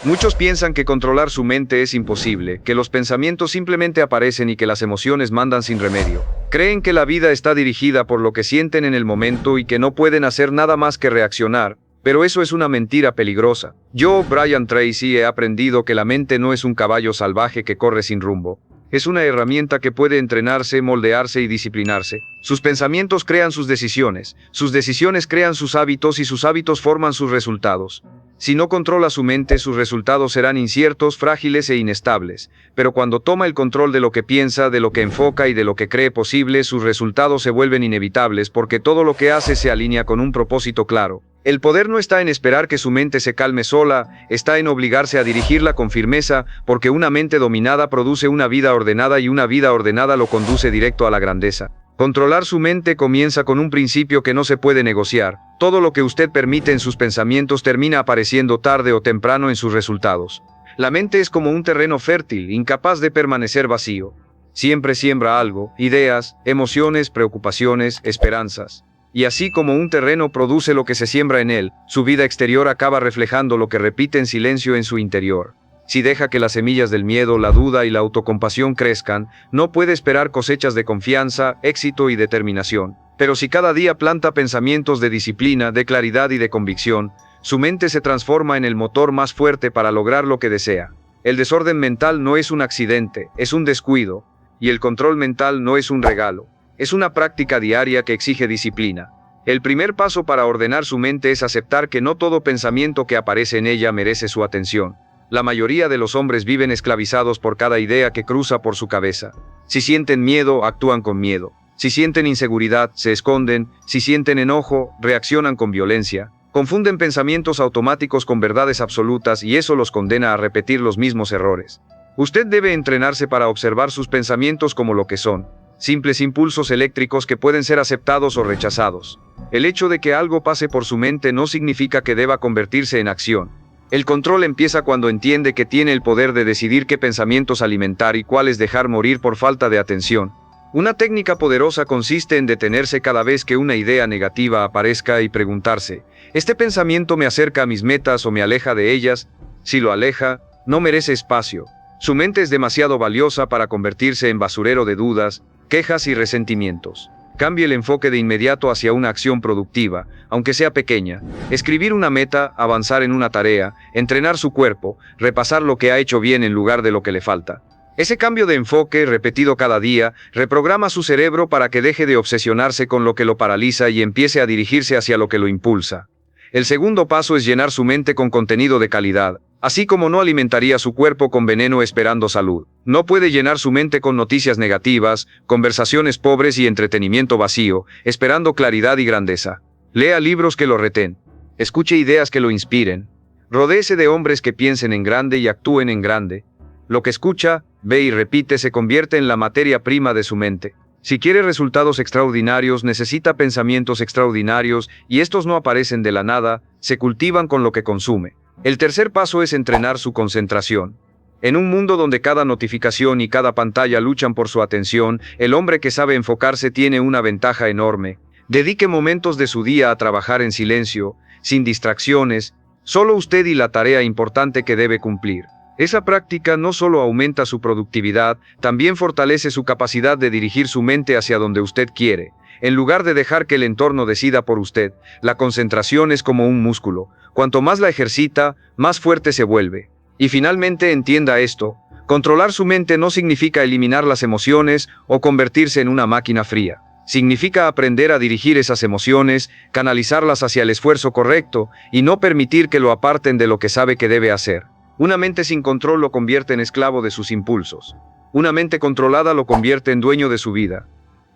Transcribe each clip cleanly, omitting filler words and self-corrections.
Muchos piensan que controlar su mente es imposible, que los pensamientos simplemente aparecen y que las emociones mandan sin remedio. Creen que la vida está dirigida por lo que sienten en el momento y que no pueden hacer nada más que reaccionar, pero eso es una mentira peligrosa. Yo, Brian Tracy, he aprendido que la mente no es un caballo salvaje que corre sin rumbo. Es una herramienta que puede entrenarse, moldearse y disciplinarse. Sus pensamientos crean sus decisiones crean sus hábitos y sus hábitos forman sus resultados. Si no controla su mente, sus resultados serán inciertos, frágiles e inestables. Pero cuando toma el control de lo que piensa, de lo que enfoca y de lo que cree posible, sus resultados se vuelven inevitables porque todo lo que hace se alinea con un propósito claro. El poder no está en esperar que su mente se calme sola, está en obligarse a dirigirla con firmeza, porque una mente dominada produce una vida ordenada y una vida ordenada lo conduce directo a la grandeza. Controlar su mente comienza con un principio que no se puede negociar. Todo lo que usted permite en sus pensamientos termina apareciendo tarde o temprano en sus resultados. La mente es como un terreno fértil, incapaz de permanecer vacío. Siempre siembra algo, ideas, emociones, preocupaciones, esperanzas. Y así como un terreno produce lo que se siembra en él, su vida exterior acaba reflejando lo que repite en silencio en su interior. Si deja que las semillas del miedo, la duda y la autocompasión crezcan, no puede esperar cosechas de confianza, éxito y determinación. Pero si cada día planta pensamientos de disciplina, de claridad y de convicción, su mente se transforma en el motor más fuerte para lograr lo que desea. El desorden mental no es un accidente, es un descuido, y el control mental no es un regalo. Es una práctica diaria que exige disciplina. El primer paso para ordenar su mente es aceptar que no todo pensamiento que aparece en ella merece su atención. La mayoría de los hombres viven esclavizados por cada idea que cruza por su cabeza. Si sienten miedo, actúan con miedo. Si sienten inseguridad, se esconden. Si sienten enojo, reaccionan con violencia. Confunden pensamientos automáticos con verdades absolutas y eso los condena a repetir los mismos errores. Usted debe entrenarse para observar sus pensamientos como lo que son. Simples impulsos eléctricos que pueden ser aceptados o rechazados. El hecho de que algo pase por su mente no significa que deba convertirse en acción. El control empieza cuando entiende que tiene el poder de decidir qué pensamientos alimentar y cuáles dejar morir por falta de atención. Una técnica poderosa consiste en detenerse cada vez que una idea negativa aparezca y preguntarse, ¿este pensamiento me acerca a mis metas o me aleja de ellas? Si lo aleja, no merece espacio. Su mente es demasiado valiosa para convertirse en basurero de dudas, quejas y resentimientos. Cambie el enfoque de inmediato hacia una acción productiva, aunque sea pequeña. Escribir una meta, avanzar en una tarea, entrenar su cuerpo, repasar lo que ha hecho bien en lugar de lo que le falta. Ese cambio de enfoque, repetido cada día, reprograma su cerebro para que deje de obsesionarse con lo que lo paraliza y empiece a dirigirse hacia lo que lo impulsa. El segundo paso es llenar su mente con contenido de calidad, así como no alimentaría su cuerpo con veneno esperando salud. No puede llenar su mente con noticias negativas, conversaciones pobres y entretenimiento vacío, esperando claridad y grandeza. Lea libros que lo reten. Escuche ideas que lo inspiren. Rodéese de hombres que piensen en grande y actúen en grande. Lo que escucha, ve y repite se convierte en la materia prima de su mente. Si quiere resultados extraordinarios, necesita pensamientos extraordinarios, y estos no aparecen de la nada, se cultivan con lo que consume. El tercer paso es entrenar su concentración. En un mundo donde cada notificación y cada pantalla luchan por su atención, el hombre que sabe enfocarse tiene una ventaja enorme. Dedique momentos de su día a trabajar en silencio, sin distracciones, solo usted y la tarea importante que debe cumplir. Esa práctica no solo aumenta su productividad, también fortalece su capacidad de dirigir su mente hacia donde usted quiere. En lugar de dejar que el entorno decida por usted, la concentración es como un músculo. Cuanto más la ejercita, más fuerte se vuelve. Y finalmente entienda esto, controlar su mente no significa eliminar las emociones o convertirse en una máquina fría. Significa aprender a dirigir esas emociones, canalizarlas hacia el esfuerzo correcto y no permitir que lo aparten de lo que sabe que debe hacer. Una mente sin control lo convierte en esclavo de sus impulsos. Una mente controlada lo convierte en dueño de su vida.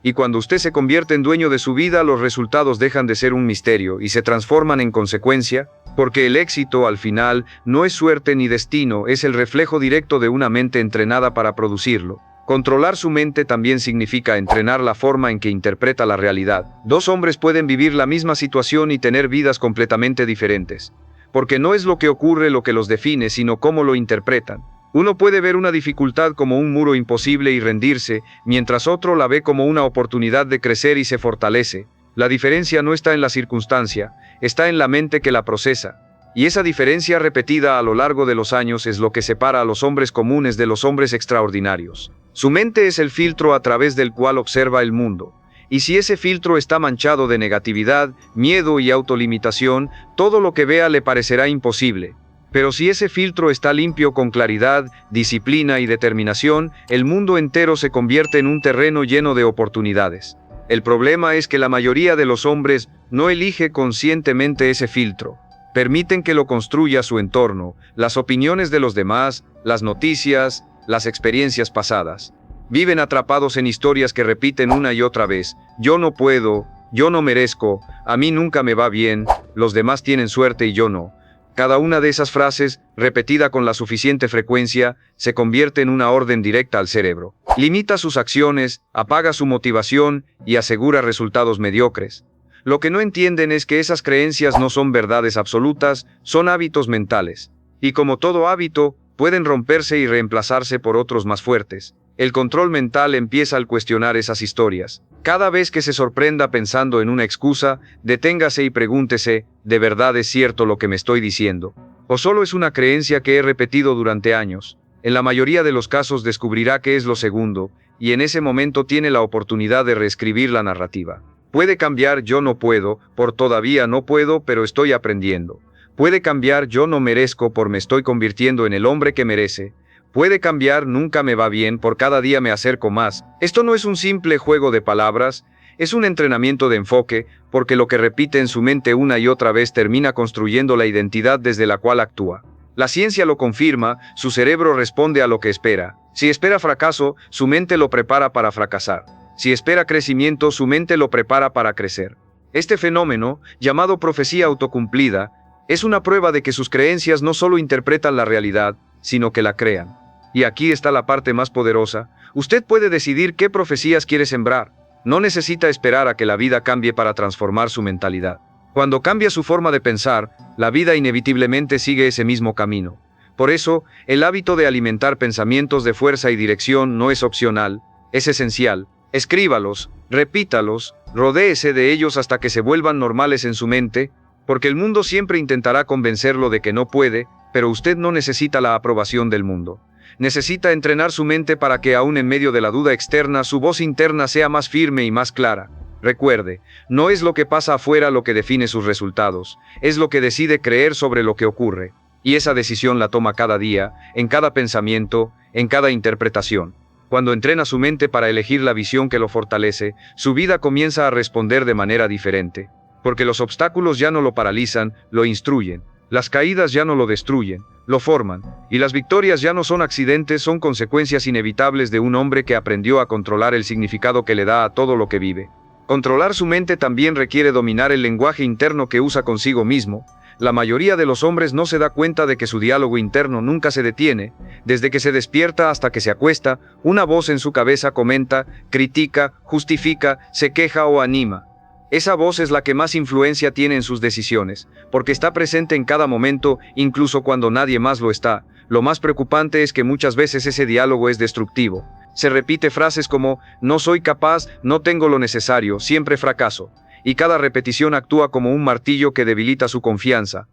Y cuando usted se convierte en dueño de su vida, los resultados dejan de ser un misterio y se transforman en consecuencia, porque el éxito, al final, no es suerte ni destino, es el reflejo directo de una mente entrenada para producirlo. Controlar su mente también significa entrenar la forma en que interpreta la realidad. Dos hombres pueden vivir la misma situación y tener vidas completamente diferentes. Porque no es lo que ocurre lo que los define, sino cómo lo interpretan. Uno puede ver una dificultad como un muro imposible y rendirse, mientras otro la ve como una oportunidad de crecer y se fortalece. La diferencia no está en la circunstancia, está en la mente que la procesa. Y esa diferencia repetida a lo largo de los años es lo que separa a los hombres comunes de los hombres extraordinarios. Su mente es el filtro a través del cual observa el mundo. Y si ese filtro está manchado de negatividad, miedo y autolimitación, todo lo que vea le parecerá imposible. Pero si ese filtro está limpio con claridad, disciplina y determinación, el mundo entero se convierte en un terreno lleno de oportunidades. El problema es que la mayoría de los hombres no elige conscientemente ese filtro. Permiten que lo construya su entorno, las opiniones de los demás, las noticias, las experiencias pasadas. Viven atrapados en historias que repiten una y otra vez: yo no puedo, yo no merezco, a mí nunca me va bien, los demás tienen suerte y yo no. Cada una de esas frases, repetida con la suficiente frecuencia, se convierte en una orden directa al cerebro. Limita sus acciones, apaga su motivación y asegura resultados mediocres. Lo que no entienden es que esas creencias no son verdades absolutas, son hábitos mentales. Y como todo hábito, pueden romperse y reemplazarse por otros más fuertes. El control mental empieza al cuestionar esas historias. Cada vez que se sorprenda pensando en una excusa, deténgase y pregúntese: ¿de verdad es cierto lo que me estoy diciendo? ¿O solo es una creencia que he repetido durante años? En la mayoría de los casos descubrirá que es lo segundo, y en ese momento tiene la oportunidad de reescribir la narrativa. Puede cambiar yo no puedo, por todavía no puedo, pero estoy aprendiendo. Puede cambiar yo no merezco, por me estoy convirtiendo en el hombre que merece. Puede cambiar nunca me va bien, por cada día me acerco más. Esto no es un simple juego de palabras, es un entrenamiento de enfoque, porque lo que repite en su mente una y otra vez termina construyendo la identidad desde la cual actúa. La ciencia lo confirma, su cerebro responde a lo que espera. Si espera fracaso, su mente lo prepara para fracasar. Si espera crecimiento, su mente lo prepara para crecer. Este fenómeno, llamado profecía autocumplida, es una prueba de que sus creencias no solo interpretan la realidad, sino que la crean. Y aquí está la parte más poderosa: usted puede decidir qué profecías quiere sembrar. No necesita esperar a que la vida cambie para transformar su mentalidad. Cuando cambia su forma de pensar, la vida inevitablemente sigue ese mismo camino. Por eso, el hábito de alimentar pensamientos de fuerza y dirección no es opcional, es esencial. Escríbalos, repítalos, rodéese de ellos hasta que se vuelvan normales en su mente, porque el mundo siempre intentará convencerlo de que no puede, pero usted no necesita la aprobación del mundo. Necesita entrenar su mente para que aún en medio de la duda externa, su voz interna sea más firme y más clara. Recuerde, no es lo que pasa afuera lo que define sus resultados, es lo que decide creer sobre lo que ocurre. Y esa decisión la toma cada día, en cada pensamiento, en cada interpretación. Cuando entrena su mente para elegir la visión que lo fortalece, su vida comienza a responder de manera diferente. Porque los obstáculos ya no lo paralizan, lo instruyen. Las caídas ya no lo destruyen, lo forman. Y las victorias ya no son accidentes, son consecuencias inevitables de un hombre que aprendió a controlar el significado que le da a todo lo que vive. Controlar su mente también requiere dominar el lenguaje interno que usa consigo mismo. La mayoría de los hombres no se da cuenta de que su diálogo interno nunca se detiene. Desde que se despierta hasta que se acuesta, una voz en su cabeza comenta, critica, justifica, se queja o anima. Esa voz es la que más influencia tiene en sus decisiones, porque está presente en cada momento, incluso cuando nadie más lo está. Lo más preocupante es que muchas veces ese diálogo es destructivo. Se repite frases como: no soy capaz, no tengo lo necesario, siempre fracaso. Y cada repetición actúa como un martillo que debilita su confianza.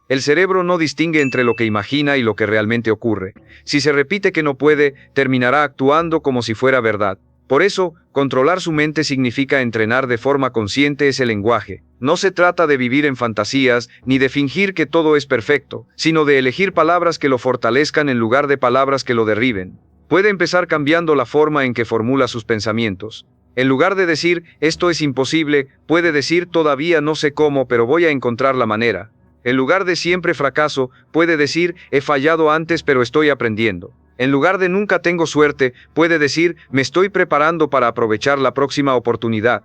El cerebro no distingue entre lo que imagina y lo que realmente ocurre. Si se repite que no puede, terminará actuando como si fuera verdad. Por eso, controlar su mente significa entrenar de forma consciente ese lenguaje. No se trata de vivir en fantasías, ni de fingir que todo es perfecto, sino de elegir palabras que lo fortalezcan en lugar de palabras que lo derriben. Puede empezar cambiando la forma en que formula sus pensamientos. En lugar de decir, esto es imposible, puede decir, todavía no sé cómo, pero voy a encontrar la manera. En lugar de siempre fracaso, puede decir, he fallado antes, pero estoy aprendiendo. En lugar de nunca tengo suerte, puede decir, me estoy preparando para aprovechar la próxima oportunidad.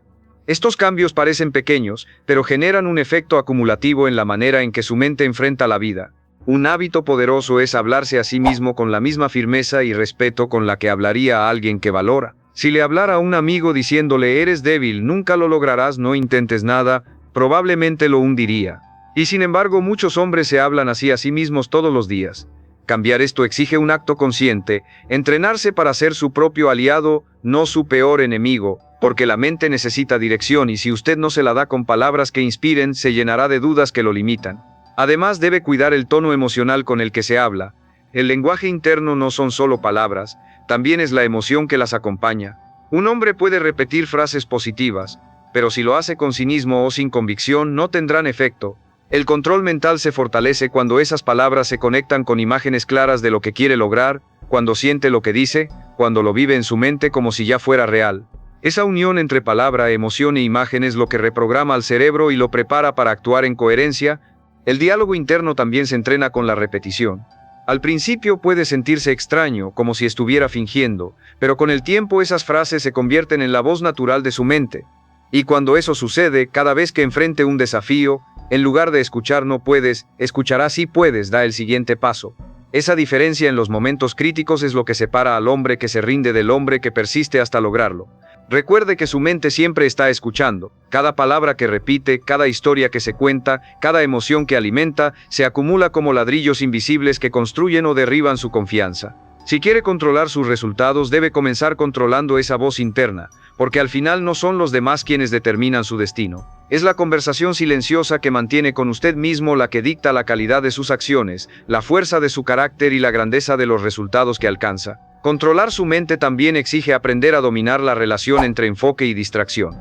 Estos cambios parecen pequeños, pero generan un efecto acumulativo en la manera en que su mente enfrenta la vida. Un hábito poderoso es hablarse a sí mismo con la misma firmeza y respeto con la que hablaría a alguien que valora. Si le hablara a un amigo diciéndole eres débil, nunca lo lograrás, no intentes nada, probablemente lo hundiría. Y sin embargo, muchos hombres se hablan así a sí mismos todos los días. Cambiar esto exige un acto consciente, entrenarse para ser su propio aliado, no su peor enemigo, porque la mente necesita dirección y si usted no se la da con palabras que inspiren, se llenará de dudas que lo limitan. Además, debe cuidar el tono emocional con el que se habla. El lenguaje interno no son solo palabras, también es la emoción que las acompaña. Un hombre puede repetir frases positivas, pero si lo hace con cinismo o sin convicción no tendrán efecto. El control mental se fortalece cuando esas palabras se conectan con imágenes claras de lo que quiere lograr, cuando siente lo que dice, cuando lo vive en su mente como si ya fuera real. Esa unión entre palabra, emoción e imagen es lo que reprograma al cerebro y lo prepara para actuar en coherencia. El diálogo interno también se entrena con la repetición. Al principio puede sentirse extraño, como si estuviera fingiendo, pero con el tiempo esas frases se convierten en la voz natural de su mente. Y cuando eso sucede, cada vez que enfrente un desafío, en lugar de escuchar no puedes, escuchará sí puedes, da el siguiente paso. Esa diferencia en los momentos críticos es lo que separa al hombre que se rinde del hombre que persiste hasta lograrlo. Recuerde que su mente siempre está escuchando. Cada palabra que repite, cada historia que se cuenta, cada emoción que alimenta, se acumula como ladrillos invisibles que construyen o derriban su confianza. Si quiere controlar sus resultados, debe comenzar controlando esa voz interna, porque al final no son los demás quienes determinan su destino. Es la conversación silenciosa que mantiene con usted mismo la que dicta la calidad de sus acciones, la fuerza de su carácter y la grandeza de los resultados que alcanza. Controlar su mente también exige aprender a dominar la relación entre enfoque y distracción.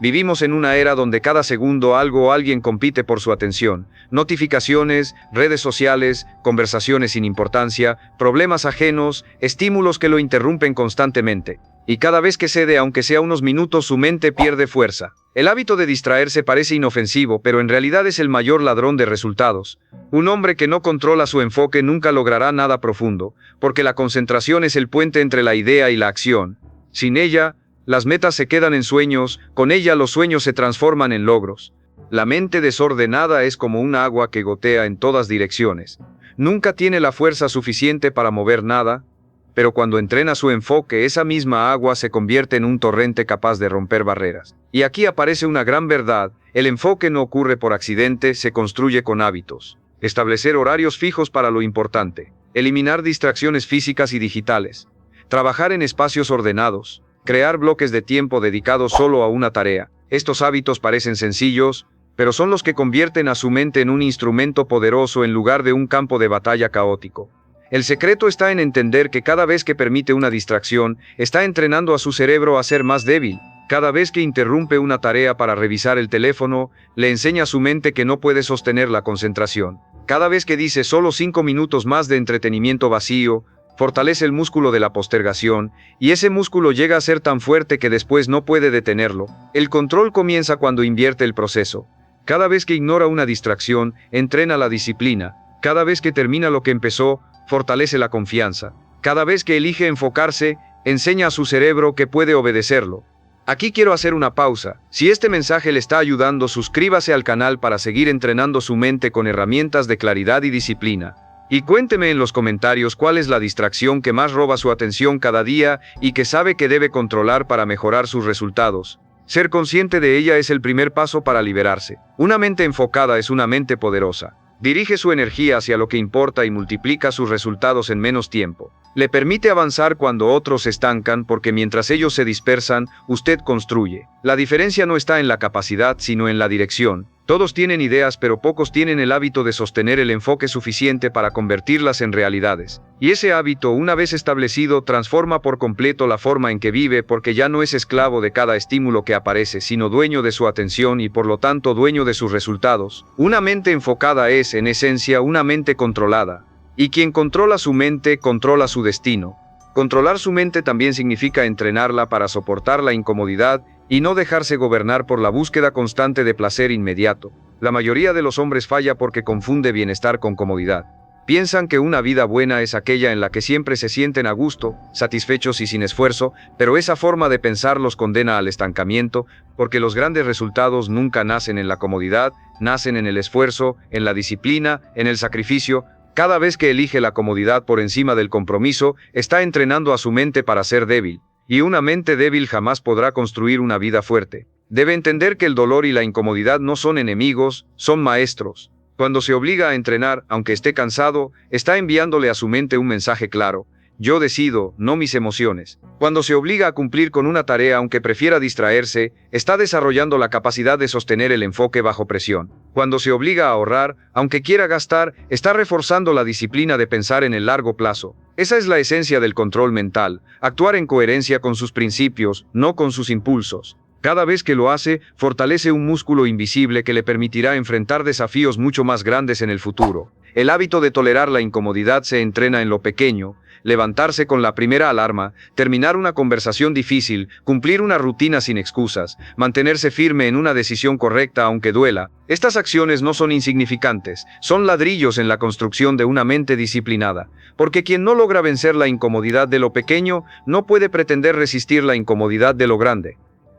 Vivimos en una era donde cada segundo algo o alguien compite por su atención. Notificaciones, redes sociales, conversaciones sin importancia, problemas ajenos, estímulos que lo interrumpen constantemente. Y cada vez que cede, aunque sea unos minutos, su mente pierde fuerza. El hábito de distraerse parece inofensivo, pero en realidad es el mayor ladrón de resultados. Un hombre que no controla su enfoque nunca logrará nada profundo, porque la concentración es el puente entre la idea y la acción. Sin ella, las metas se quedan en sueños, con ella los sueños se transforman en logros. La mente desordenada es como un agua que gotea en todas direcciones. Nunca tiene la fuerza suficiente para mover nada, pero cuando entrena su enfoque, esa misma agua se convierte en un torrente capaz de romper barreras. Y aquí aparece una gran verdad: el enfoque no ocurre por accidente, se construye con hábitos. Establecer horarios fijos para lo importante, eliminar distracciones físicas y digitales, trabajar en espacios ordenados, crear bloques de tiempo dedicados solo a una tarea. Estos hábitos parecen sencillos, pero son los que convierten a su mente en un instrumento poderoso en lugar de un campo de batalla caótico. El secreto está en entender que cada vez que permite una distracción, está entrenando a su cerebro a ser más débil. Cada vez que interrumpe una tarea para revisar el teléfono, le enseña a su mente que no puede sostener la concentración. Cada vez que dice solo 5 minutos más de entretenimiento vacío, fortalece el músculo de la postergación, y ese músculo llega a ser tan fuerte que después no puede detenerlo. El control comienza cuando invierte el proceso. Cada vez que ignora una distracción, entrena la disciplina. Cada vez que termina lo que empezó, fortalece la confianza. Cada vez que elige enfocarse, enseña a su cerebro que puede obedecerlo. Aquí quiero hacer una pausa. Si este mensaje le está ayudando, suscríbase al canal para seguir entrenando su mente con herramientas de claridad y disciplina. Y cuénteme en los comentarios cuál es la distracción que más roba su atención cada día y que sabe que debe controlar para mejorar sus resultados. Ser consciente de ella es el primer paso para liberarse. Una mente enfocada es una mente poderosa. Dirige su energía hacia lo que importa y multiplica sus resultados en menos tiempo. Le permite avanzar cuando otros se estancan, porque mientras ellos se dispersan, usted construye. La diferencia no está en la capacidad, sino en la dirección. Todos tienen ideas, pero pocos tienen el hábito de sostener el enfoque suficiente para convertirlas en realidades. Y ese hábito, una vez establecido, transforma por completo la forma en que vive, porque ya no es esclavo de cada estímulo que aparece, sino dueño de su atención y por lo tanto dueño de sus resultados. Una mente enfocada es, en esencia, una mente controlada. Y quien controla su mente, controla su destino. Controlar su mente también significa entrenarla para soportar la incomodidad y no dejarse gobernar por la búsqueda constante de placer inmediato. La mayoría de los hombres falla porque confunde bienestar con comodidad. Piensan que una vida buena es aquella en la que siempre se sienten a gusto, satisfechos y sin esfuerzo, pero esa forma de pensar los condena al estancamiento, porque los grandes resultados nunca nacen en la comodidad, nacen en el esfuerzo, en la disciplina, en el sacrificio. Cada vez que elige la comodidad por encima del compromiso, está entrenando a su mente para ser débil. Y una mente débil jamás podrá construir una vida fuerte. Debe entender que el dolor y la incomodidad no son enemigos, son maestros. Cuando se obliga a entrenar, aunque esté cansado, está enviándole a su mente un mensaje claro: Yo decido, no mis emociones. Cuando se obliga a cumplir con una tarea aunque prefiera distraerse, está desarrollando la capacidad de sostener el enfoque bajo presión. Cuando se obliga a ahorrar, aunque quiera gastar, está reforzando la disciplina de pensar en el largo plazo. Esa es la esencia del control mental, actuar en coherencia con sus principios, no con sus impulsos. Cada vez que lo hace, fortalece un músculo invisible que le permitirá enfrentar desafíos mucho más grandes en el futuro. El hábito de tolerar la incomodidad se entrena en lo pequeño: levantarse con la primera alarma, terminar una conversación difícil, cumplir una rutina sin excusas, mantenerse firme en una decisión correcta aunque duela. Estas acciones no son insignificantes, son ladrillos en la construcción de una mente disciplinada, porque quien no logra vencer la incomodidad de lo pequeño, no puede pretender resistir la incomodidad de lo grande.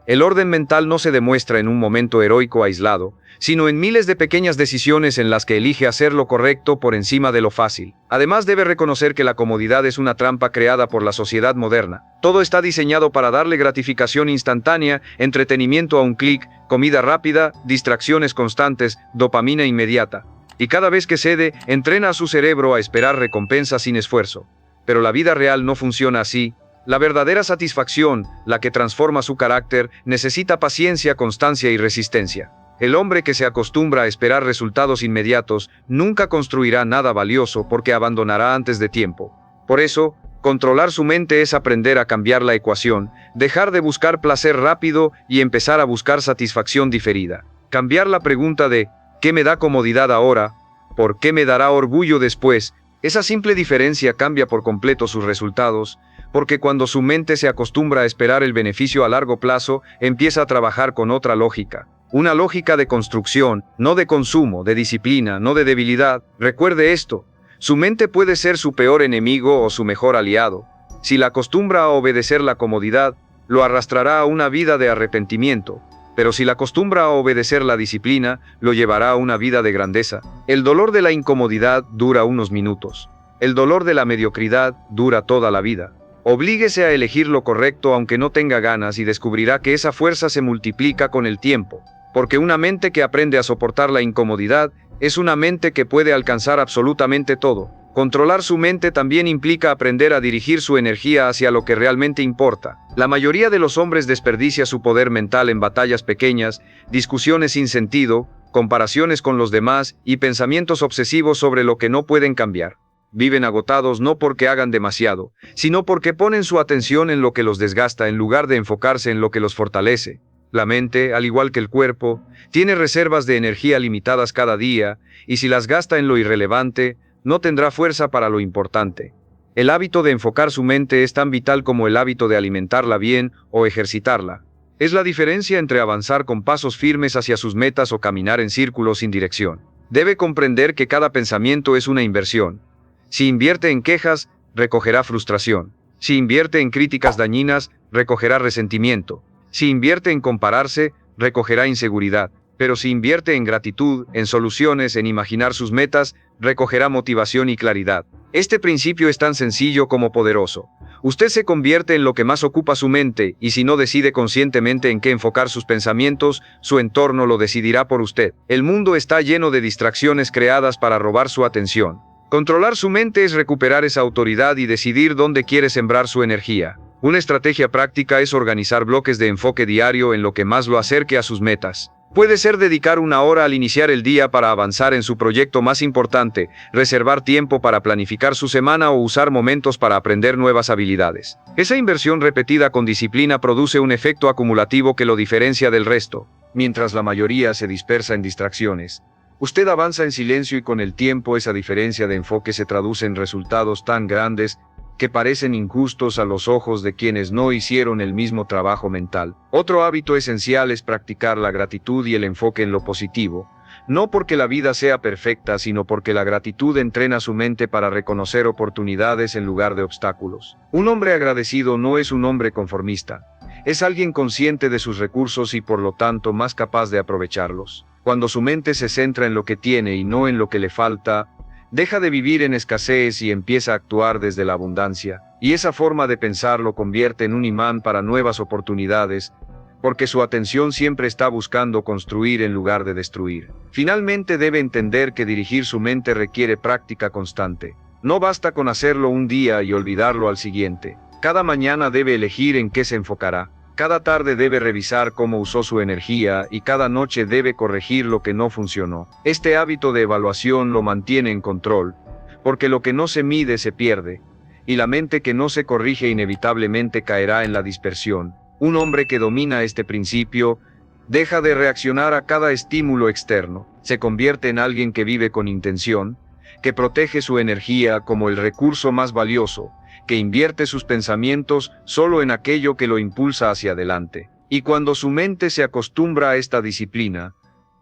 El orden mental no se demuestra en un momento heroico aislado, sino en miles de pequeñas decisiones en las que elige hacer lo correcto por encima de lo fácil. Además, debe reconocer que la comodidad es una trampa creada por la sociedad moderna. Todo está diseñado para darle gratificación instantánea, entretenimiento a un clic, comida rápida, distracciones constantes, dopamina inmediata. Y cada vez que cede, entrena a su cerebro a esperar recompensa sin esfuerzo. Pero la vida real no funciona así. La verdadera satisfacción, la que transforma su carácter, necesita paciencia, constancia y resistencia. El hombre que se acostumbra a esperar resultados inmediatos nunca construirá nada valioso porque abandonará antes de tiempo. Por eso, controlar su mente es aprender a cambiar la ecuación, dejar de buscar placer rápido y empezar a buscar satisfacción diferida. Cambiar la pregunta de ¿qué me da comodidad ahora? ¿Por qué me dará orgullo después? Esa simple diferencia cambia por completo sus resultados, porque cuando su mente se acostumbra a esperar el beneficio a largo plazo, empieza a trabajar con otra lógica. Una lógica de construcción, no de consumo, de disciplina, no de debilidad. Recuerde esto: su mente puede ser su peor enemigo o su mejor aliado. Si la acostumbra a obedecer la comodidad, lo arrastrará a una vida de arrepentimiento. Pero si la acostumbra a obedecer la disciplina, lo llevará a una vida de grandeza. El dolor de la incomodidad dura unos minutos. El dolor de la mediocridad dura toda la vida. Oblíguese a elegir lo correcto aunque no tenga ganas y descubrirá que esa fuerza se multiplica con el tiempo. Porque una mente que aprende a soportar la incomodidad es una mente que puede alcanzar absolutamente todo. Controlar su mente también implica aprender a dirigir su energía hacia lo que realmente importa. La mayoría de los hombres desperdicia su poder mental en batallas pequeñas, discusiones sin sentido, comparaciones con los demás y pensamientos obsesivos sobre lo que no pueden cambiar. Viven agotados no porque hagan demasiado, sino porque ponen su atención en lo que los desgasta en lugar de enfocarse en lo que los fortalece. La mente, al igual que el cuerpo, tiene reservas de energía limitadas cada día, y si las gasta en lo irrelevante, no tendrá fuerza para lo importante. El hábito de enfocar su mente es tan vital como el hábito de alimentarla bien o ejercitarla. Es la diferencia entre avanzar con pasos firmes hacia sus metas o caminar en círculos sin dirección. Debe comprender que cada pensamiento es una inversión. Si invierte en quejas, recogerá frustración. Si invierte en críticas dañinas, recogerá resentimiento. Si invierte en compararse, recogerá inseguridad. Pero si invierte en gratitud, en soluciones, en imaginar sus metas, recogerá motivación y claridad. Este principio es tan sencillo como poderoso. Usted se convierte en lo que más ocupa su mente, y si no decide conscientemente en qué enfocar sus pensamientos, su entorno lo decidirá por usted. El mundo está lleno de distracciones creadas para robar su atención. Controlar su mente es recuperar esa autoridad y decidir dónde quiere sembrar su energía. Una estrategia práctica es organizar bloques de enfoque diario en lo que más lo acerque a sus metas. Puede ser dedicar una hora al iniciar el día para avanzar en su proyecto más importante, reservar tiempo para planificar su semana o usar momentos para aprender nuevas habilidades. Esa inversión repetida con disciplina produce un efecto acumulativo que lo diferencia del resto. Mientras la mayoría se dispersa en distracciones, usted avanza en silencio y con el tiempo esa diferencia de enfoque se traduce en resultados tan grandes que parecen injustos a los ojos de quienes no hicieron el mismo trabajo mental. Otro hábito esencial es practicar la gratitud y el enfoque en lo positivo, no porque la vida sea perfecta, sino porque la gratitud entrena su mente para reconocer oportunidades en lugar de obstáculos. Un hombre agradecido no es un hombre conformista, es alguien consciente de sus recursos y por lo tanto más capaz de aprovecharlos. Cuando su mente se centra en lo que tiene y no en lo que le falta, deja de vivir en escasez y empieza a actuar desde la abundancia, y esa forma de pensar lo convierte en un imán para nuevas oportunidades, porque su atención siempre está buscando construir en lugar de destruir. Finalmente debe entender que dirigir su mente requiere práctica constante. No basta con hacerlo un día y olvidarlo al siguiente. Cada mañana debe elegir en qué se enfocará. Cada tarde debe revisar cómo usó su energía y cada noche debe corregir lo que no funcionó. Este hábito de evaluación lo mantiene en control, porque lo que no se mide se pierde, y la mente que no se corrige inevitablemente caerá en la dispersión. Un hombre que domina este principio deja de reaccionar a cada estímulo externo, se convierte en alguien que vive con intención, que protege su energía como el recurso más valioso, que invierte sus pensamientos solo en aquello que lo impulsa hacia adelante. Y cuando su mente se acostumbra a esta disciplina,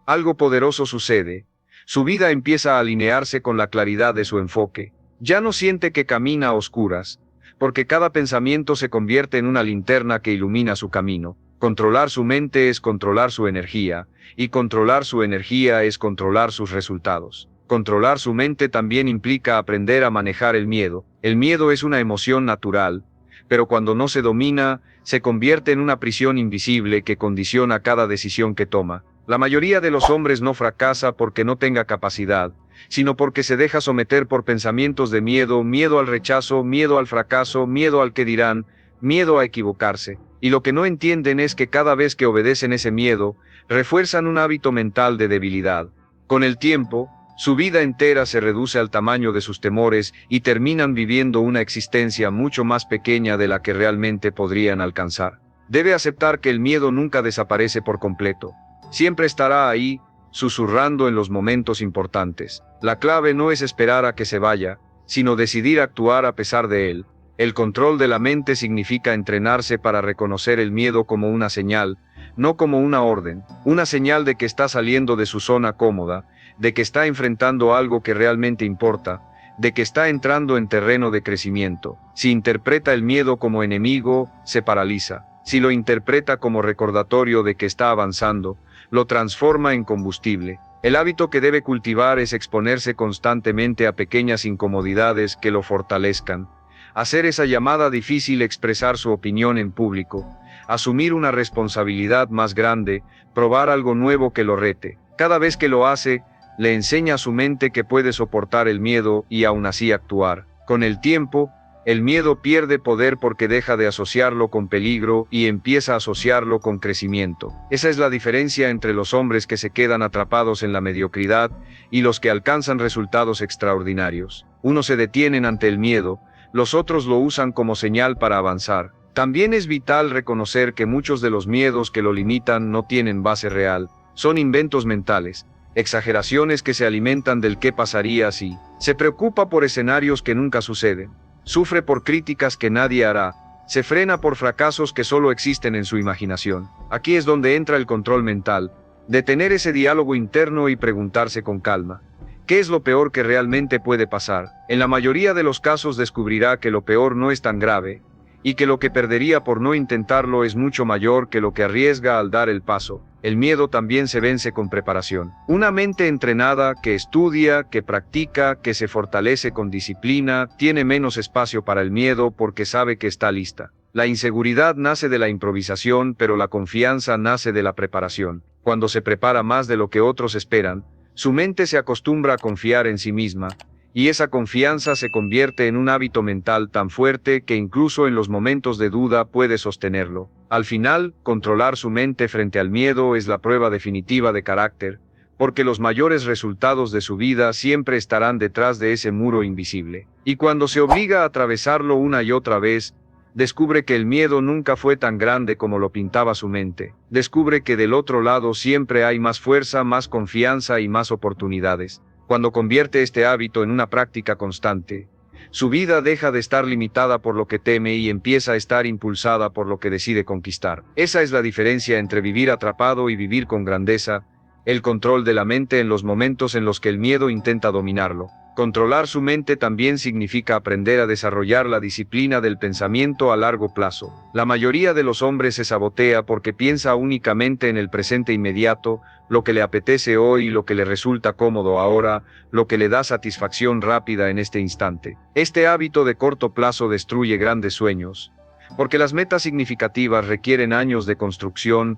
algo poderoso sucede. Su vida empieza a alinearse con la claridad de su enfoque. Ya no siente que camina a oscuras, porque cada pensamiento se convierte en una linterna que ilumina su camino. Controlar su mente es controlar su energía, y controlar su energía es controlar sus resultados. Controlar su mente también implica aprender a manejar el miedo. El miedo es una emoción natural, pero cuando no se domina, se convierte en una prisión invisible que condiciona cada decisión que toma. La mayoría de los hombres no fracasa porque no tenga capacidad, sino porque se deja someter por pensamientos de miedo, miedo al rechazo, miedo al fracaso, miedo al que dirán, miedo a equivocarse. Y lo que no entienden es que cada vez que obedecen ese miedo, refuerzan un hábito mental de debilidad. Con el tiempo, su vida entera se reduce al tamaño de sus temores y terminan viviendo una existencia mucho más pequeña de la que realmente podrían alcanzar. Debe aceptar que el miedo nunca desaparece por completo. Siempre estará ahí, susurrando en los momentos importantes. La clave no es esperar a que se vaya, sino decidir actuar a pesar de él. El control de la mente significa entrenarse para reconocer el miedo como una señal, no como una orden, una señal de que está saliendo de su zona cómoda, de que está enfrentando algo que realmente importa, de que está entrando en terreno de crecimiento. Si interpreta el miedo como enemigo, se paraliza. Si lo interpreta como recordatorio de que está avanzando, lo transforma en combustible. El hábito que debe cultivar es exponerse constantemente a pequeñas incomodidades que lo fortalezcan. Hacer esa llamada difícil, expresar su opinión en público, asumir una responsabilidad más grande, probar algo nuevo que lo rete. Cada vez que lo hace, le enseña a su mente que puede soportar el miedo y aún así actuar. Con el tiempo, el miedo pierde poder porque deja de asociarlo con peligro y empieza a asociarlo con crecimiento. Esa es la diferencia entre los hombres que se quedan atrapados en la mediocridad y los que alcanzan resultados extraordinarios. Unos se detienen ante el miedo, los otros lo usan como señal para avanzar. También es vital reconocer que muchos de los miedos que lo limitan no tienen base real, son inventos mentales, exageraciones que se alimentan del qué pasaría si. Se preocupa por escenarios que nunca suceden, sufre por críticas que nadie hará, se frena por fracasos que solo existen en su imaginación. Aquí es donde entra el control mental, detener ese diálogo interno y preguntarse con calma: ¿qué es lo peor que realmente puede pasar? En la mayoría de los casos descubrirá que lo peor no es tan grave, y que lo que perdería por no intentarlo es mucho mayor que lo que arriesga al dar el paso. El miedo también se vence con preparación. Una mente entrenada, que estudia, que practica, que se fortalece con disciplina, tiene menos espacio para el miedo porque sabe que está lista. La inseguridad nace de la improvisación, pero la confianza nace de la preparación. Cuando se prepara más de lo que otros esperan, su mente se acostumbra a confiar en sí misma, y esa confianza se convierte en un hábito mental tan fuerte que incluso en los momentos de duda puede sostenerlo. Al final, controlar su mente frente al miedo es la prueba definitiva de carácter, porque los mayores resultados de su vida siempre estarán detrás de ese muro invisible. Y cuando se obliga a atravesarlo una y otra vez, descubre que el miedo nunca fue tan grande como lo pintaba su mente. Descubre que del otro lado siempre hay más fuerza, más confianza y más oportunidades. Cuando convierte este hábito en una práctica constante, su vida deja de estar limitada por lo que teme y empieza a estar impulsada por lo que decide conquistar. Esa es la diferencia entre vivir atrapado y vivir con grandeza, el control de la mente en los momentos en los que el miedo intenta dominarlo. Controlar su mente también significa aprender a desarrollar la disciplina del pensamiento a largo plazo. La mayoría de los hombres se sabotea porque piensa únicamente en el presente inmediato, lo que le apetece hoy, lo que le resulta cómodo ahora, lo que le da satisfacción rápida en este instante. Este hábito de corto plazo destruye grandes sueños, porque las metas significativas requieren años de construcción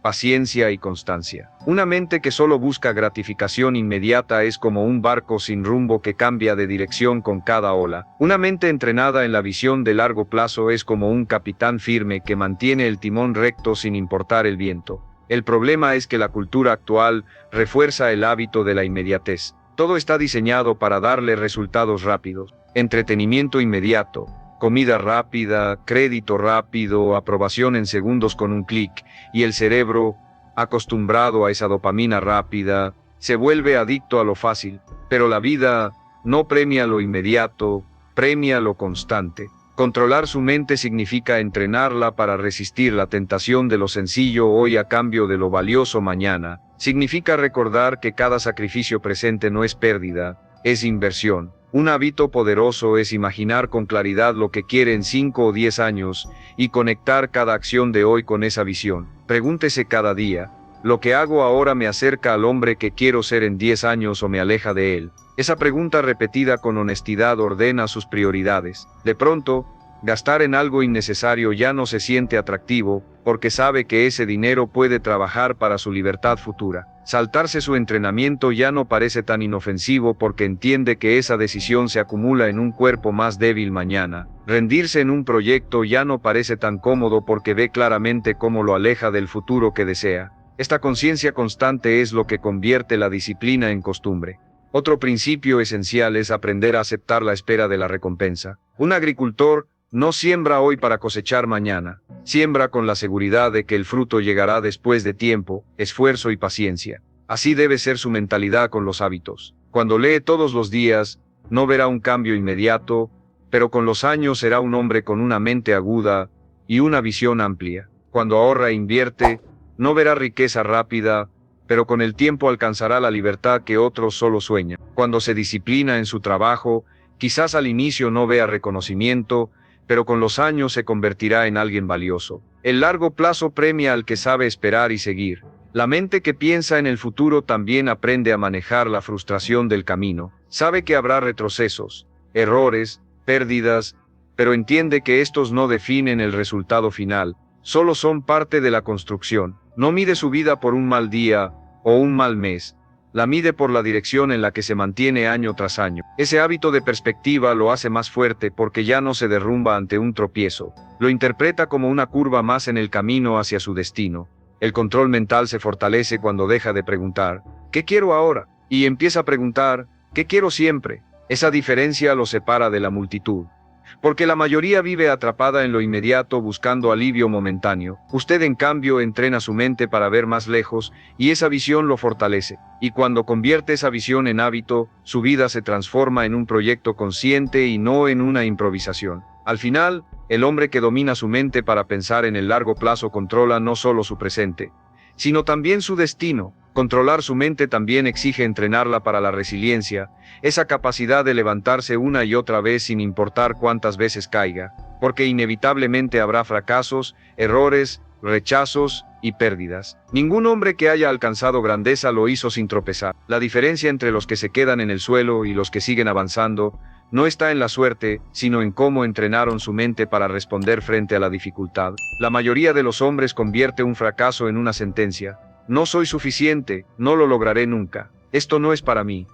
paciencia y constancia. Una mente que solo busca gratificación inmediata es como un barco sin rumbo que cambia de dirección con cada ola. Una mente entrenada en la visión de largo plazo es como un capitán firme que mantiene el timón recto sin importar el viento. El problema es que la cultura actual refuerza el hábito de la inmediatez. Todo está diseñado para darle resultados rápidos. Entretenimiento inmediato, comida rápida, crédito rápido, aprobación en segundos con un clic, y el cerebro, acostumbrado a esa dopamina rápida, se vuelve adicto a lo fácil. Pero la vida no premia lo inmediato, premia lo constante. Controlar su mente significa entrenarla para resistir la tentación de lo sencillo hoy a cambio de lo valioso mañana. Significa recordar que cada sacrificio presente no es pérdida, es inversión. Un hábito poderoso es imaginar con claridad lo que quiere en 5 o 10 años y conectar cada acción de hoy con esa visión. Pregúntese cada día, ¿lo que hago ahora me acerca al hombre que quiero ser en 10 años o me aleja de él? Esa pregunta repetida con honestidad ordena sus prioridades. De pronto, gastar en algo innecesario ya no se siente atractivo, porque sabe que ese dinero puede trabajar para su libertad futura. Saltarse su entrenamiento ya no parece tan inofensivo porque entiende que esa decisión se acumula en un cuerpo más débil mañana. Rendirse en un proyecto ya no parece tan cómodo porque ve claramente cómo lo aleja del futuro que desea. Esta conciencia constante es lo que convierte la disciplina en costumbre. Otro principio esencial es aprender a aceptar la espera de la recompensa. Un agricultor no siembra hoy para cosechar mañana, siembra con la seguridad de que el fruto llegará después de tiempo, esfuerzo y paciencia. Así debe ser su mentalidad con los hábitos. Cuando lee todos los días, no verá un cambio inmediato, pero con los años será un hombre con una mente aguda y una visión amplia. Cuando ahorra e invierte, no verá riqueza rápida, pero con el tiempo alcanzará la libertad que otros solo sueñan. Cuando se disciplina en su trabajo, quizás al inicio no vea reconocimiento, pero con los años se convertirá en alguien valioso. El largo plazo premia al que sabe esperar y seguir. La mente que piensa en el futuro también aprende a manejar la frustración del camino. Sabe que habrá retrocesos, errores, pérdidas, pero entiende que estos no definen el resultado final, solo son parte de la construcción. No mide su vida por un mal día o un mal mes. La mide por la dirección en la que se mantiene año tras año. Ese hábito de perspectiva lo hace más fuerte porque ya no se derrumba ante un tropiezo. Lo interpreta como una curva más en el camino hacia su destino. El control mental se fortalece cuando deja de preguntar, ¿qué quiero ahora? Y empieza a preguntar, ¿qué quiero siempre? Esa diferencia lo separa de la multitud. Porque la mayoría vive atrapada en lo inmediato buscando alivio momentáneo. Usted en cambio entrena su mente para ver más lejos y esa visión lo fortalece. Y cuando convierte esa visión en hábito, su vida se transforma en un proyecto consciente y no en una improvisación. Al final, el hombre que domina su mente para pensar en el largo plazo controla no solo su presente, sino también su destino. Controlar su mente también exige entrenarla para la resiliencia, esa capacidad de levantarse una y otra vez sin importar cuántas veces caiga, porque inevitablemente habrá fracasos, errores, rechazos y pérdidas. Ningún hombre que haya alcanzado grandeza lo hizo sin tropezar. La diferencia entre los que se quedan en el suelo y los que siguen avanzando no está en la suerte, sino en cómo entrenaron su mente para responder frente a la dificultad. La mayoría de los hombres convierte un fracaso en una sentencia. No soy suficiente, no lo lograré nunca. Esto no es para mí.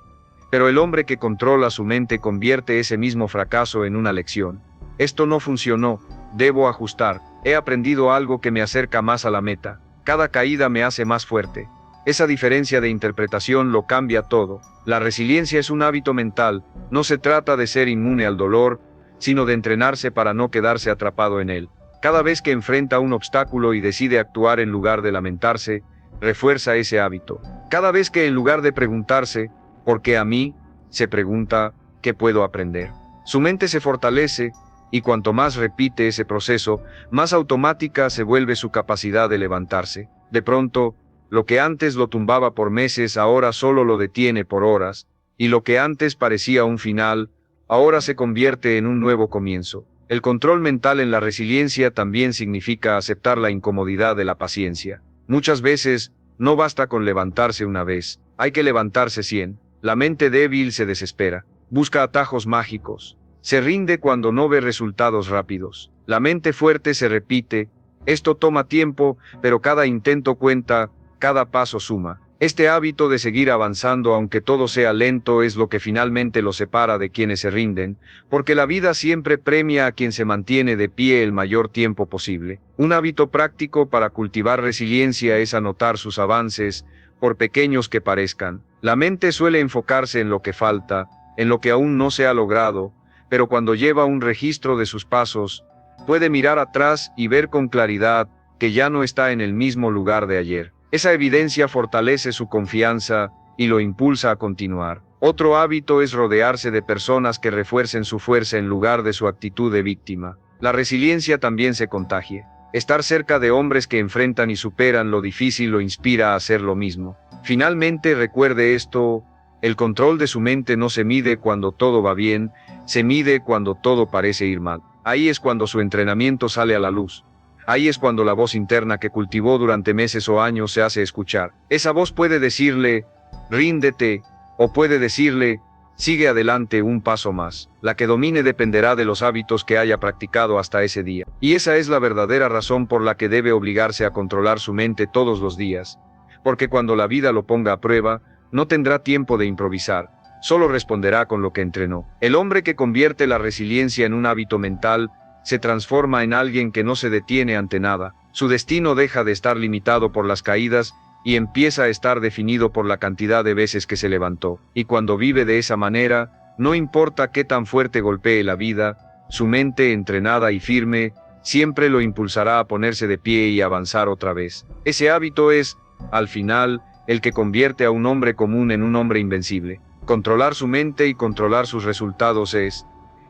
Pero el hombre que controla su mente convierte ese mismo fracaso en una lección. Esto no funcionó, debo ajustar. He aprendido algo que me acerca más a la meta. Cada caída me hace más fuerte. Esa diferencia de interpretación lo cambia todo. La resiliencia es un hábito mental. No se trata de ser inmune al dolor, sino de entrenarse para no quedarse atrapado en él. Cada vez que enfrenta un obstáculo y decide actuar en lugar de lamentarse, refuerza ese hábito. Cada vez que en lugar de preguntarse, ¿por qué a mí?, se pregunta, ¿qué puedo aprender? Su mente se fortalece, y cuanto más repite ese proceso, más automática se vuelve su capacidad de levantarse. De pronto, lo que antes lo tumbaba por meses ahora solo lo detiene por horas, y lo que antes parecía un final, ahora se convierte en un nuevo comienzo. El control mental en la resiliencia también significa aceptar la incomodidad de la paciencia. Muchas veces, no basta con levantarse una vez, hay que levantarse 100. La mente débil se desespera, busca atajos mágicos, se rinde cuando no ve resultados rápidos. La mente fuerte se repite, Esto toma tiempo, pero cada intento cuenta, cada paso suma. Este hábito de seguir avanzando aunque todo sea lento es lo que finalmente lo separa de quienes se rinden, porque la vida siempre premia a quien se mantiene de pie el mayor tiempo posible. Un hábito práctico para cultivar resiliencia es anotar sus avances, por pequeños que parezcan. La mente suele enfocarse en lo que falta, en lo que aún no se ha logrado, pero cuando lleva un registro de sus pasos, puede mirar atrás y ver con claridad que ya no está en el mismo lugar de ayer. Esa evidencia fortalece su confianza y lo impulsa a continuar. Otro hábito es rodearse de personas que refuercen su fuerza en lugar de su actitud de víctima. La resiliencia también se contagia. Estar cerca de hombres que enfrentan y superan lo difícil lo inspira a hacer lo mismo. Finalmente, recuerde esto: el control de su mente no se mide cuando todo va bien, se mide cuando todo parece ir mal. Ahí es cuando su entrenamiento sale a la luz. Ahí es cuando la voz interna que cultivó durante meses o años se hace escuchar. Esa voz puede decirle, ríndete, o puede decirle, sigue adelante un paso más. La que domine dependerá de los hábitos que haya practicado hasta ese día. Y esa es la verdadera razón por la que debe obligarse a controlar su mente todos los días. Porque cuando la vida lo ponga a prueba, no tendrá tiempo de improvisar, solo responderá con lo que entrenó. El hombre que convierte la resiliencia en un hábito mental, se transforma en alguien que no se detiene ante nada. Su destino deja de estar limitado por las caídas y empieza a estar definido por la cantidad de veces que se levantó. Y cuando vive de esa manera, no importa qué tan fuerte golpee la vida, su mente entrenada y firme siempre lo impulsará a ponerse de pie y avanzar otra vez. Ese hábito es, al final, el que convierte a un hombre común en un hombre invencible. Controlar su mente y controlar sus resultados es,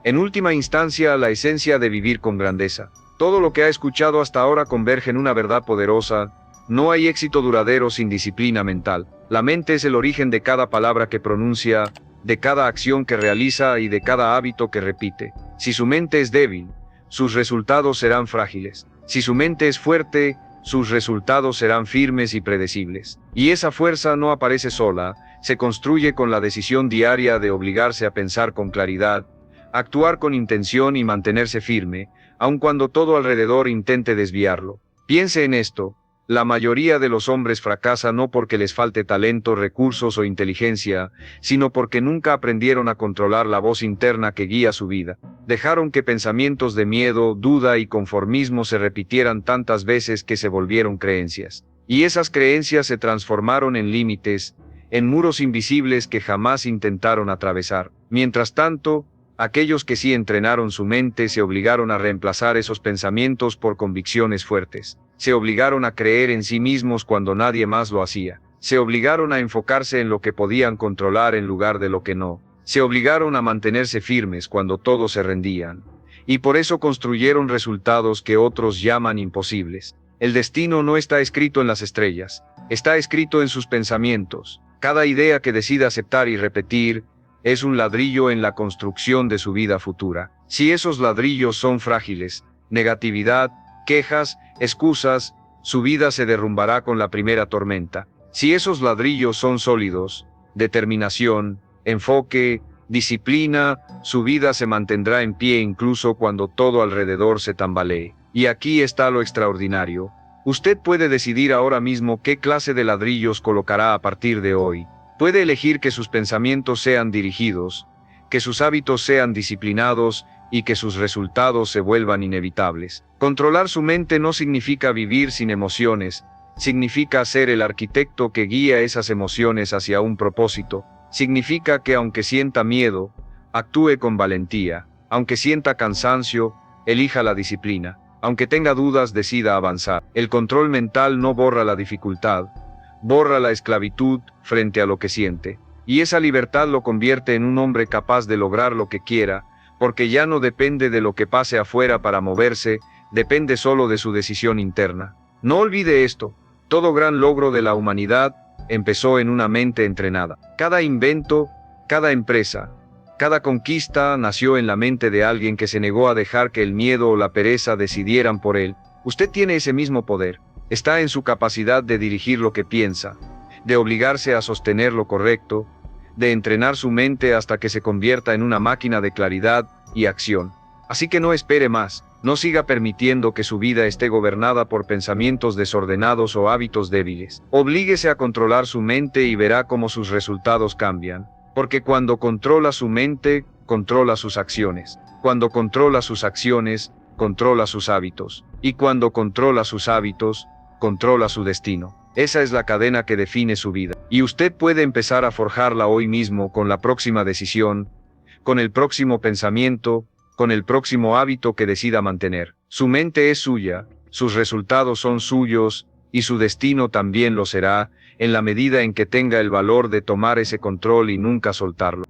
en última instancia, la esencia de vivir con grandeza. Todo lo que ha escuchado hasta ahora converge en una verdad poderosa: no hay éxito duradero sin disciplina mental. La mente es el origen de cada palabra que pronuncia, de cada acción que realiza y de cada hábito que repite. Si su mente es débil, sus resultados serán frágiles. Si su mente es fuerte, sus resultados serán firmes y predecibles. Y esa fuerza no aparece sola, se construye con la decisión diaria de obligarse a pensar con claridad, actuar con intención y mantenerse firme, aun cuando todo alrededor intente desviarlo. Piense en esto: la mayoría de los hombres fracasa no porque les falte talento, recursos o inteligencia, sino porque nunca aprendieron a controlar la voz interna que guía su vida. Dejaron que pensamientos de miedo, duda y conformismo se repitieran tantas veces que se volvieron creencias. Y esas creencias se transformaron en límites, en muros invisibles que jamás intentaron atravesar. Mientras tanto, aquellos que sí entrenaron su mente se obligaron a reemplazar esos pensamientos por convicciones fuertes. Se obligaron a creer en sí mismos cuando nadie más lo hacía. Se obligaron a enfocarse en lo que podían controlar en lugar de lo que no. Se obligaron a mantenerse firmes cuando todos se rendían. Y por eso construyeron resultados que otros llaman imposibles. El destino no está escrito en las estrellas, está escrito en sus pensamientos. Cada idea que decida aceptar y repetir es un ladrillo en la construcción de su vida futura. Si esos ladrillos son frágiles, negatividad, quejas, excusas, su vida se derrumbará con la primera tormenta. Si esos ladrillos son sólidos, determinación, enfoque, disciplina, su vida se mantendrá en pie incluso cuando todo alrededor se tambalee. Y aquí está lo extraordinario: usted puede decidir ahora mismo qué clase de ladrillos colocará a partir de hoy. Puede elegir que sus pensamientos sean dirigidos, que sus hábitos sean disciplinados y que sus resultados se vuelvan inevitables. Controlar su mente no significa vivir sin emociones, significa ser el arquitecto que guía esas emociones hacia un propósito. Significa que aunque sienta miedo, actúe con valentía, aunque sienta cansancio, elija la disciplina, aunque tenga dudas, decida avanzar. El control mental no borra la dificultad, borra la esclavitud frente a lo que siente, y esa libertad lo convierte en un hombre capaz de lograr lo que quiera, porque ya no depende de lo que pase afuera para moverse, depende solo de su decisión interna. No olvide esto: todo gran logro de la humanidad empezó en una mente entrenada. Cada invento, cada empresa, cada conquista nació en la mente de alguien que se negó a dejar que el miedo o la pereza decidieran por él. Usted tiene ese mismo poder. Está en su capacidad de dirigir lo que piensa, de obligarse a sostener lo correcto, de entrenar su mente hasta que se convierta en una máquina de claridad y acción. Así que no espere más. No siga permitiendo que su vida esté gobernada por pensamientos desordenados o hábitos débiles. Oblíguese a controlar su mente y verá cómo sus resultados cambian. Porque cuando controla su mente, controla sus acciones. Cuando controla sus acciones, controla sus hábitos. Y cuando controla sus hábitos, controla su destino. Esa es la cadena que define su vida. Y usted puede empezar a forjarla hoy mismo con la próxima decisión, con el próximo pensamiento, con el próximo hábito que decida mantener. Su mente es suya, sus resultados son suyos, y su destino también lo será, en la medida en que tenga el valor de tomar ese control y nunca soltarlo.